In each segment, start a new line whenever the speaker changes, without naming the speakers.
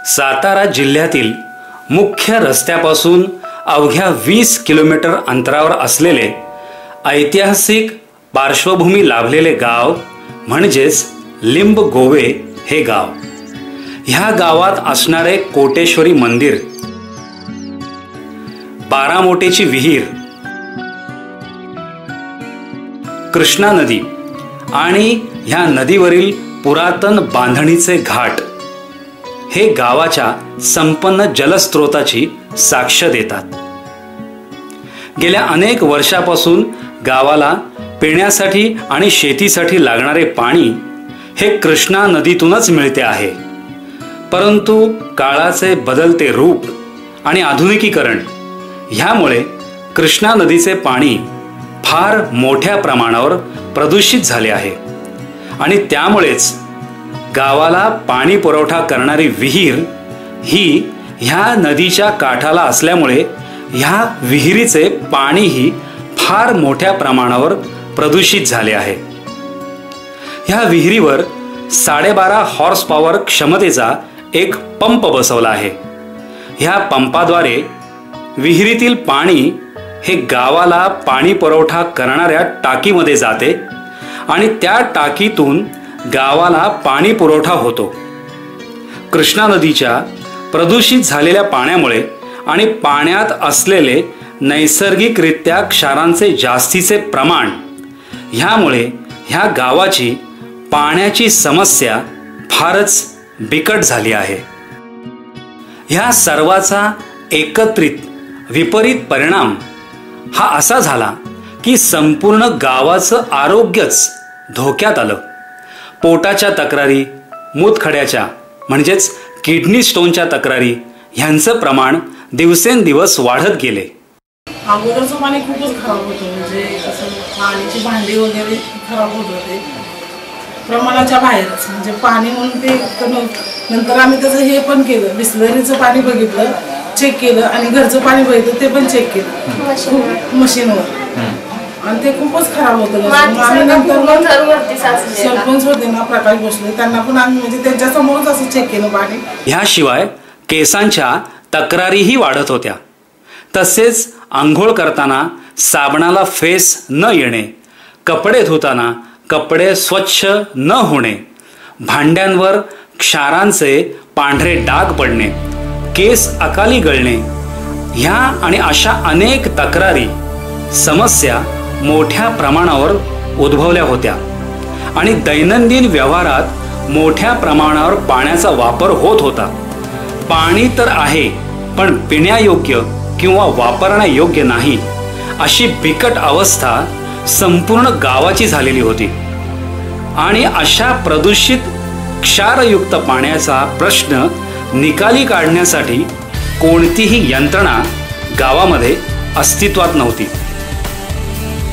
सातारा जिल्ह्यातील मुख्य रस्त्यापासून अवघ्या 20 किलोमीटर अंतरावर असलेले ऐतिहासिक पार्श्वभूमी लाभलेले गाव म्हणजेच लिंबगोवे हे गाव। ह्या गावात असणारे कोटेश्वरी मंदिर, बारामोटेची विहीर, कृष्णा नदी आणि ह्या नदीवरील पुरातन बांधणीचे घाट हे गावाच्या संपन्न जलस्रोताची साक्ष देतात। गेल्या अनेक वर्षापासून गावाला पिण्यासाठी आणि शेतीसाठी लागणारे पाणी हे कृष्णा नदीतूनच मिळते आहे। परंतु काळाचे बदलते रूप आणि आधुनिकीकरण ह्यामुळे कृष्णा नदीचे पाणी फार मोठ्या प्रमाणावर प्रदूषित झाले आहे आणि त्यामुळेच गावाला पाणी पुरवठा करणारी विहीर ही ह्या नदीच्या काठाला असल्यामुळे ह्या विहिरीचे पाणीही फार मोठ्या प्रमाणावर प्रदूषित झाले आहे। ह्या विहिरीवर 12.5 हॉर्स पॉवर क्षमतेचा एक पंप बसवला आहे। ह्या पंपाद्वारे विहिरीतील पाणी हे गावाला पाणी पुरवठा करणाऱ्या टाकीमध्ये जाते आणि त्या टाकीतून गावाला पाणी पुरवठा होतो। कृष्णा नदीच्या प्रदूषित झालेल्या पाण्यामुळे आणि पाण्यात असलेले नैसर्गिकरित्या क्षारांचे जास्तीचे प्रमाण ह्यामुळे ह्या गावाची पाण्याची समस्या फारच बिकट झाली आहे। ह्या सर्वाचा एकत्रित विपरीत परिणाम हा असा झाला की संपूर्ण गावाचं आरोग्यच धोक्यात आलं। पोटाच्या तक्रारी, मूतखड्याच्या म्हणजेच किडनी स्टोनच्या तक्रारी ह्यांचं प्रमाण दिवसेंदिवस वाढत गेले।
अगोदरचं पाणी खूपच खराब होतं, म्हणजे असं पाण्याची भांडी वगैरे खराब होत होते प्रमाणाच्या बाहेरच, म्हणजे पाणी म्हणून ते नंतर आम्ही त्याचं हे पण केलं, बिस्लरीचं पाणी बघितलं, चेक केलं आणि घरचं पाणी बघितलं ते पण चेक केलं मशीनवर आणि ते खूपच खराब होतं। आम्ही नंतर सरपंच होते ना प्रकाश भोसले, त्यांना पण आम्ही म्हणजे त्यांच्या समोरच असं चेक केलं पाणी।
ह्याशिवाय केसांच्या तक्रारीही वाढत होत्या। तसेच आंघोळ करताना साबणाला फेस न येणे, कपडे धुताना कपडे स्वच्छ न होणे, भांड्यांवर क्षारांचे पांढरे डाग पडणे, केस अकाली गळणे ह्या आणि अशा अनेक तक्रारी समस्या मोठ्या प्रमाणावर उद्भवल्या होत्या आणि दैनंदिन व्यवहारात मोठ्या प्रमाणावर पाण्याचा वापर होत होता। पाणी तर आहे पण पिण्यायोग्य किंवा वापरण्यायोग्य नाही अशी बिकट अवस्था संपूर्ण गावाची झालेली होती आणि अशा प्रदूषित क्षारयुक्त पाण्याचा प्रश्न निकाली काढण्यासाठी कोणतीही यंत्रणा गावामध्ये अस्तित्वात नव्हती।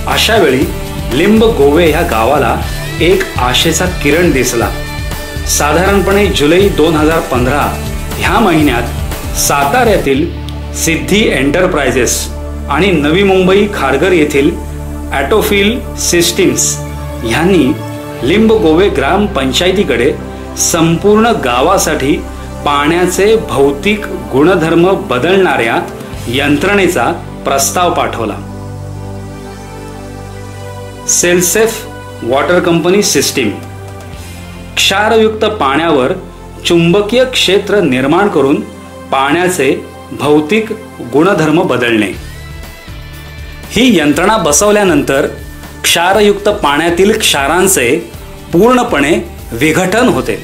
अशा वेळी लिंबगोवे ह्या गावाला एक आशेचा किरण दिसला। साधारणपणे जुलै 2015 ह्या महिन्यात साताऱ्यातील सिद्धी एंटरप्राइजेस आणि नवी मुंबई खारघर येथील ॲटोफिल सिस्टीम्स ह्यांनी लिंबगोवे ग्रामपंचायतीकडे संपूर्ण गावासाठी पाण्याचे भौतिक गुणधर्म बदलणाऱ्या यंत्रणेचा प्रस्ताव पाठवला। सेल्सेफ वॉटर कंपनी सिस्टीम क्षारयुक्त पाण्यावर चुंबकीय क्षेत्र निर्माण करून पाण्याचे भौतिक गुणधर्म बदलणे। ही यंत्रणा बसवल्यानंतर क्षारयुक्त पाण्यातील क्षारांचे पूर्णपणे विघटन होते।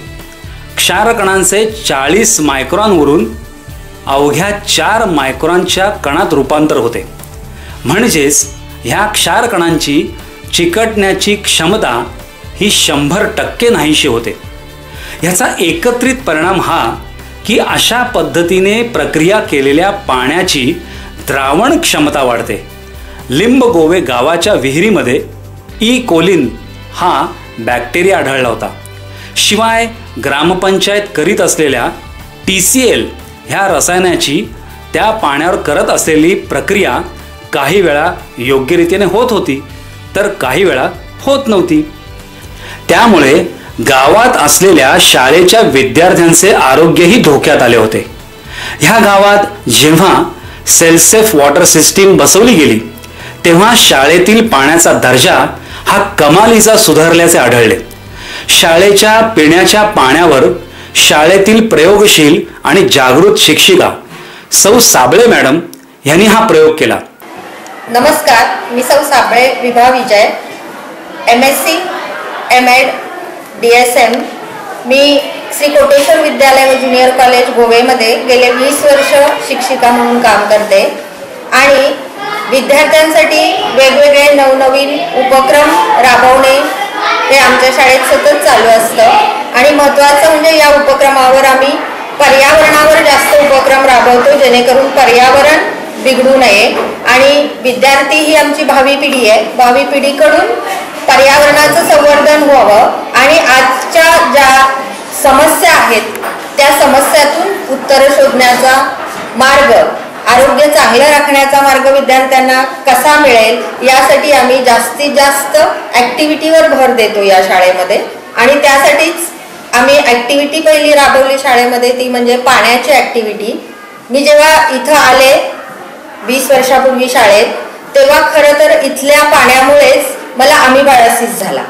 क्षारकणांचे 40 मायक्रॉनवरून अवघ्या 4 मायक्रॉनच्या कणात रूपांतर होते, म्हणजेच ह्या क्षारकणांची चिकटण्याची क्षमता ही 100% नाहीशी होते। ह्याचा एकत्रित परिणाम हा की अशा पद्धतीने प्रक्रिया केलेल्या पाण्याची द्रावण क्षमता वाढते। लिंबगोवे गावाच्या विहिरीमध्ये ई कोलिन हा बॅक्टेरिया आढळला होता। शिवाय ग्रामपंचायत करीत असलेल्या TCL ह्या रसायनाची त्या पाण्यावर करत असलेली प्रक्रिया काही वेळा योग्य रीतीने होत होती तर काही वेळा होत नव्हती। त्यामुळे गावात असलेल्या शाळेच्या विद्यार्थ्यांचे आरोग्यही धोक्यात आले होते. ह्या गावात जेव्हा सेल्सेफ वॉटर सिस्टीम बसवली गेली तेव्हा शाळेतील पाण्याचा दर्जा हा कमालीचा सुधारल्याचे आढळले. शाळेच्या पिण्याच्या पाण्यावर शाळेतील प्रयोगशील आणि जागृत शिक्षिका सौ साबळे मॅडम यांनी हा प्रयोग केला.
नमस्कार, मी सौ साबळे विभा विजय, MSc MAd DSM. मी श्री कोटेश्वर विद्यालय व ज्युनियर कॉलेज गोवेमध्ये गेले 20 वर्ष शिक्षिका म्हणून काम करते आणि विद्यार्थ्यांसाठी वेगवेगळे नवनवीन उपक्रम राबवणे हे आमच्या शाळेत सतत चालू असतं. आणि महत्त्वाचं म्हणजे या उपक्रमावर आम्ही पर्यावरणावर जास्त उपक्रम राबवतो जेणेकरून पर्यावरण बिघडू नये आणि विद्यार्थी ही आमची भावी पिढी आहे. भावी पिढीकडून पर्यावरणाचं संवर्धन व्हावं आणि आजच्या ज्या समस्या आहेत त्या समस्यातून उत्तर शोधण्याचा मार्ग, आरोग्य चांगलं राखण्याचा मार्ग विद्यार्थ्यांना कसा मिळेल यासाठी आम्ही जास्तीत जास्त ॲक्टिव्हिटीवर भर देतो या शाळेमध्ये. आणि त्यासाठीच आम्ही ॲक्टिव्हिटी पहिली राबवली शाळेमध्ये, ती म्हणजे पाण्याची ॲक्टिव्हिटी. मी जेव्हा इथं आले 20 वर्षापूर्वी शाळेत, तेव्हा खरं तर इथल्या पाण्यामुळेच मला अमिबाळासिस झाला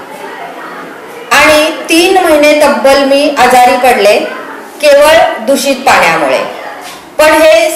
आणि 3 महिने तब्बल मी आजारी पडले केवळ दूषित पाण्यामुळे. पण हे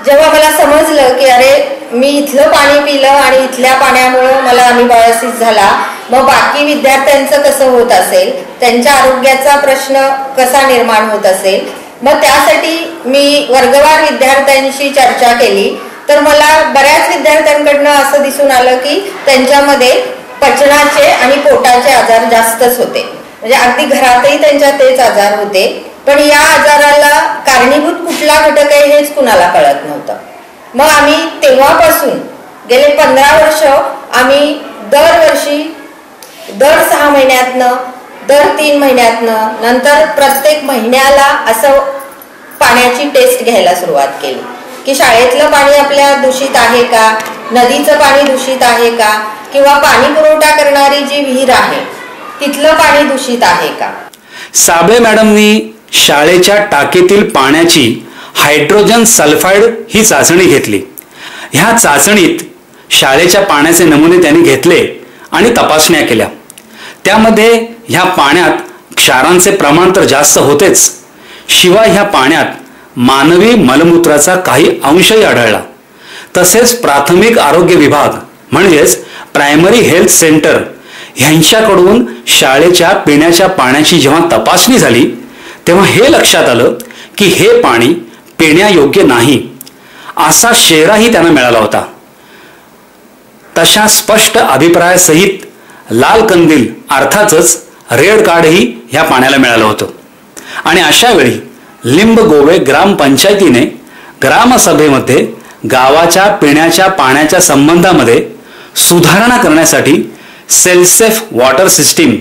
जेव्हा मला समजलं की अरे मी इथलं पाणी पिलं आणि इथल्या पाण्यामुळं मला अमिबाळासिस झाला, मग बाकी विद्यार्थ्यांचं कसं होत असेल, त्यांच्या आरोग्याचा प्रश्न कसा निर्माण होत असेल, मग त्यासाठी मी वर्गवार विद्यार्थ्यांशी चर्चा केली. तर मला बऱ्याच विद्यार्थ्यांकडनं असं दिसून आलं की त्यांच्यामध्ये पचनाचे आणि पोटाचे आजार जास्तच होते. म्हणजे अगदी घरातही त्यांच्या तेच आजार होते. पण या आजाराला कारणीभूत कुठला घटक आहे हेच कुणाला कळत नव्हतं. मग आम्ही तेव्हापासून गेले 15 वर्ष आम्ही दरवर्षी दर 6 महिन्यातनं, दर 3 महिन्यातनं, नंतर प्रत्येक महिन्याला असं पाण्याची टेस्ट घ्यायला सुरुवात केली की शाळेतलं पाणी आपल्या दूषित आहे का, नदीचं पाणी दूषित आहे का, किंवा पाणी पुरवठा करणारी जी विहीर आहे तिथलं पाणी दूषित आहे का.
साबळे मॅडमनी शाळेच्या टाकीतील पाण्याची हायड्रोजन सल्फाइड ही चाचणी घेतली. ह्या चाचणीत शाळेच्या पाण्याचे नमुने त्यांनी घेतले आणि तपासण्या केल्या. त्यामध्ये ह्या पाण्यात क्षारांचे प्रमाण तर जास्त होतेच, शिवाय ह्या पाण्यात मानवी मलमूत्राचा काही अंशही आढळला. तसेच प्राथमिक आरोग्य विभाग म्हणजेच प्रायमरी हेल्थ सेंटर ह्यांच्याकडून शाळेच्या पिण्याच्या पाण्याची जेव्हा तपासणी झाली तेव्हा हे लक्षात आलं की हे पाणी पिण्यायोग्य नाही असा शेराही त्यांना मिळाला होता. तशा स्पष्ट अभिप्रायासहित लाल कंदील अर्थातच रेड कार्डही ह्या पाण्याला मिळालं होतं. आणि अशा वेळी लिंब गोवे ग्रामपंचायतीने ग्रामसभेमध्ये गावाच्या पिण्याच्या पाण्याच्या संबंधामध्ये सुधारणा करण्यासाठी सेल्सेफ वॉटर सिस्टीम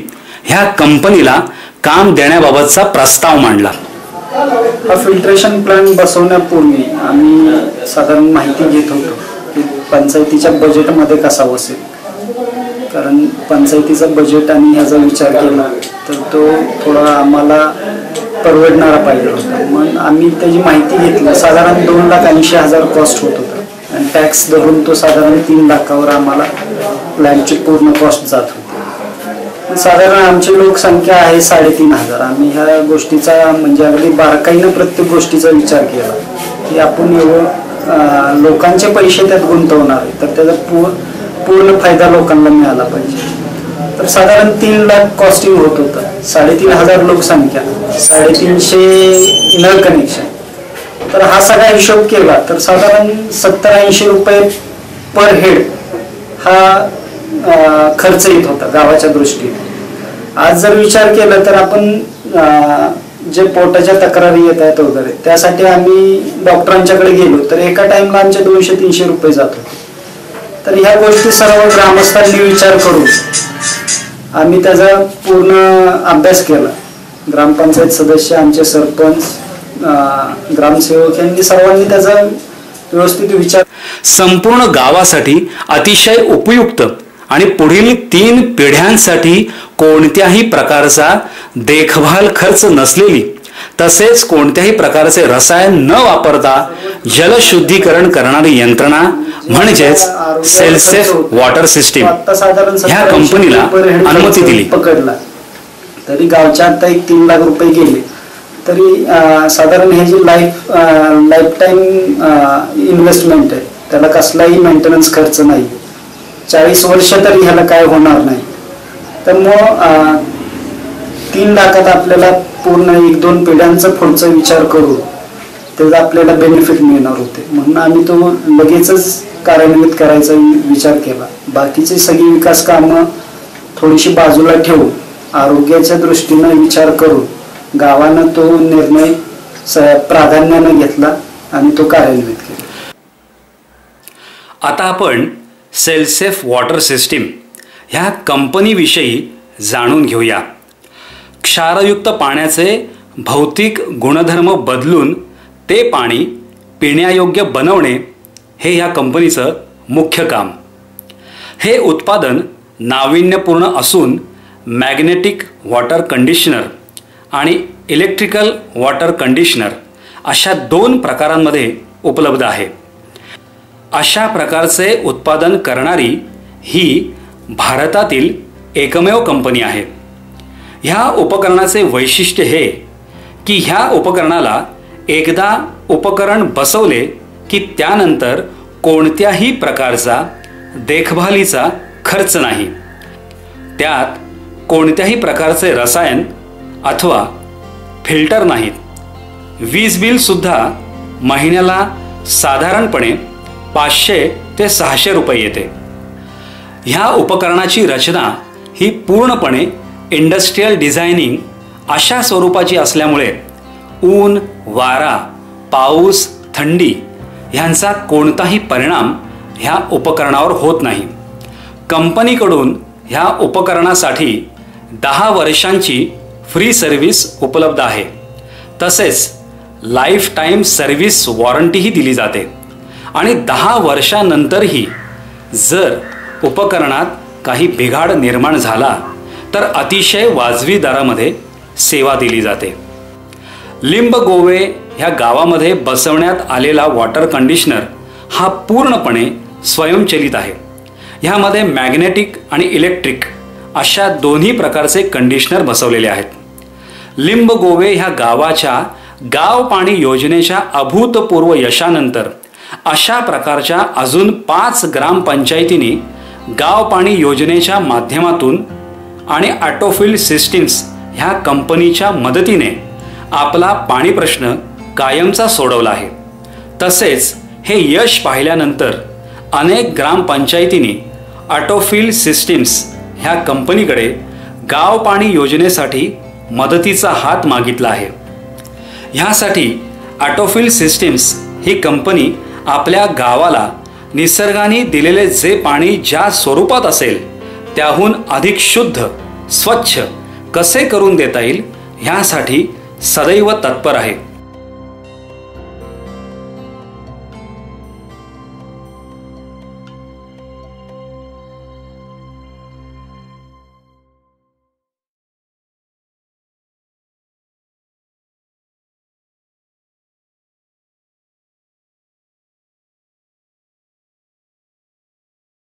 ह्या कंपनीला काम देण्याबाबतचा प्रस्ताव मांडला.
हा फिल्ट्रेशन प्लांट बसवण्यापूर्वी आम्ही साधारण माहिती घेत होतो की पंचायतीच्या बजेटमध्ये कसा बसेल, कारण पंचायतीचं बजेट आणि ह्याचा विचार केला तर तो थोडा आम्हाला परवडणारा पाहिजे होता. मग आम्ही त्याची माहिती घेतली. साधारण 2,80,000 कॉस्ट होत होता आणि टॅक्स धरून तो साधारण 3 लाखावर आम्हाला प्लॅनची पूर्ण कॉस्ट जात होती. साधारण आमची लोकसंख्या आहे 3,500. आम्ही ह्या गोष्टीचा म्हणजे अगदी बारकाईनं प्रत्येक गोष्टीचा विचार केला की आपण एवढं लोकांचे पैसे त्यात गुंतवणार आहे तर त्याचा पूर्ण फायदा लोकांना मिळाला पाहिजे. तर साधारण 3 लाख कॉस्टिंग होत होतं. 3,500 लोकसंख्या, 350 नळ कनेक्शन. तर हा सगळा हिशोब केला तर साधारण 70-80 रुपये पर हेड हा खर्च येत होता गावाच्या दृष्टीने. आज जर विचार केला तर आपण जे पोटाच्या तक्रारी येत आहेत वगैरे त्यासाठी आम्ही डॉक्टरांच्याकडे गेलो तर एका टाइमला आमचे 200-300 रुपये जात होते. तर ह्या गोष्टी सर्व ग्रामस्थांनी विचार करून आम्ही त्याचा पूर्ण अभ्यास केला. ग्रामपंचायत सदस्य, आमचे सरपंच, ग्रामसेवक यांनी सर्वांनी त्याचा व्यवस्थित विचार.
संपूर्ण गावासाठी अतिशय उपयुक्त आणि पुढील 3 पिढ्यांसाठी कोणत्याही प्रकारचा देखभाल खर्च नसलेली तसेच कोणत्याही प्रकारचे रसायन न वापरता जलशुद्धीकरण करणारी यंत्रणा म्हणजेच सेल्सेफ वॉटर सिस्टीम ह्या कंपनीला अनुमती दिली.
पकडला तरी गावच्या आता 3 लाख रुपये गेले तरी साधारण हे जी लाईफ टाईम इन्व्हेस्टमेंट आहे त्याला कसलाही मेंटेनन्स खर्च नाही. 40 वर्ष तरी ह्याला काय होणार नाही. तर मग 3 लाखात आपल्याला पूर्ण 1-2 पिढ्यांचा पुढचा विचार करू त्याचा आपल्याला बेनिफिट मिळणार होते म्हणून आम्ही तो लगेचच कार्यान्वित करायचा विचार केला. बाकीची सगळी विकास कामं थोडीशी बाजूला ठेवून आरोग्याच्या दृष्टीने विचार करून गावानं तो निर्णय प्राधान्याने घेतला आणि तो कार्यान्वित केला.
आता आपण सेल्सेफ वॉटर सिस्टीम ह्या कंपनीविषयी जाणून घेऊया. क्षारयुक्त पाण्याचे भौतिक गुणधर्म बदलून ते पाणी पिण्यायोग्य बनवणे हे ह्या कंपनीचं मुख्य काम. हे उत्पादन नाविन्यपूर्ण असून मॅग्नेटिक वॉटर कंडिशनर आणि इलेक्ट्रिकल वॉटर कंडिशनर अशा 2 प्रकारांमध्ये उपलब्ध आहे. अशा प्रकारचे उत्पादन करणारी ही भारतातील एकमेव कंपनी आहे. ह्या उपकरणाचे वैशिष्ट्य हे की ह्या उपकरणाला एकदा उपकरण बसवले की त्यानंतर कोणत्याही प्रकारचा देखभालीचा खर्च नाही. त्यात कोणत्याही प्रकारचे रसायन अथवा फिल्टर नाहीत. वीज बिल सुद्धा महिन्याला साधारणपणे 500 ते 600 रुपये येते. ह्या उपकरणाची रचना ही पूर्णपणे इंडस्ट्रियल डिझायनिंग अशा स्वरूपाची असल्यामुळे ऊन, वारा, पाऊस, थंडी ह्यांचा कोणताही परिणाम ह्या उपकरणावर होत नाही. कंपनीकडून ह्या उपकरणासाठी 10 वर्षांची फ्री सर्व्हिस उपलब्ध आहे. तसेच लाईफ टाईम सर्व्हिस वॉरंटीही दिली जाते आणि 10 वर्षांनंतरही जर उपकरणात काही बिघाड निर्माण झाला तर अतिशय वाजवी दरामध्ये सेवा दिली जाते. लिंबगोवे ह्या गावामध्ये बसवण्यात आलेला वॉटर कंडिशनर हा पूर्णपणे स्वयंचलित आहे. ह्यामध्ये मॅग्नेटिक आणि इलेक्ट्रिक अशा दोन्ही प्रकारचे कंडिशनर बसवलेले आहेत. लिंबगोवे ह्या गावाच्या गाव पाणी योजनेच्या अभूतपूर्व यशानंतर अशा प्रकारच्या अजून 5 ग्रामपंचायतींनी गाव पाणी योजनेच्या माध्यमातून आणि ऑटोफिल सिस्टीम्स ह्या कंपनीच्या मदतीने आपला पाणी प्रश्न कायमचा सोडवला आहे. तसेच हे यश पाहिल्यानंतर अनेक ग्रामपंचायतींनी ऑटोफिल सिस्टीम्स ह्या कंपनीकडे गाव पाणी योजनेसाठी मदतीचा हात मागितला आहे. ह्यासाठी ऑटोफिल सिस्टीम्स ही कंपनी आपल्या गावाला निसर्गाने दिलेले जे पाणी ज्या स्वरूपात असेल त्याहून अधिक शुद्ध, स्वच्छ कसे करून देता येईल ह्यासाठी सदैव तत्पर आहे.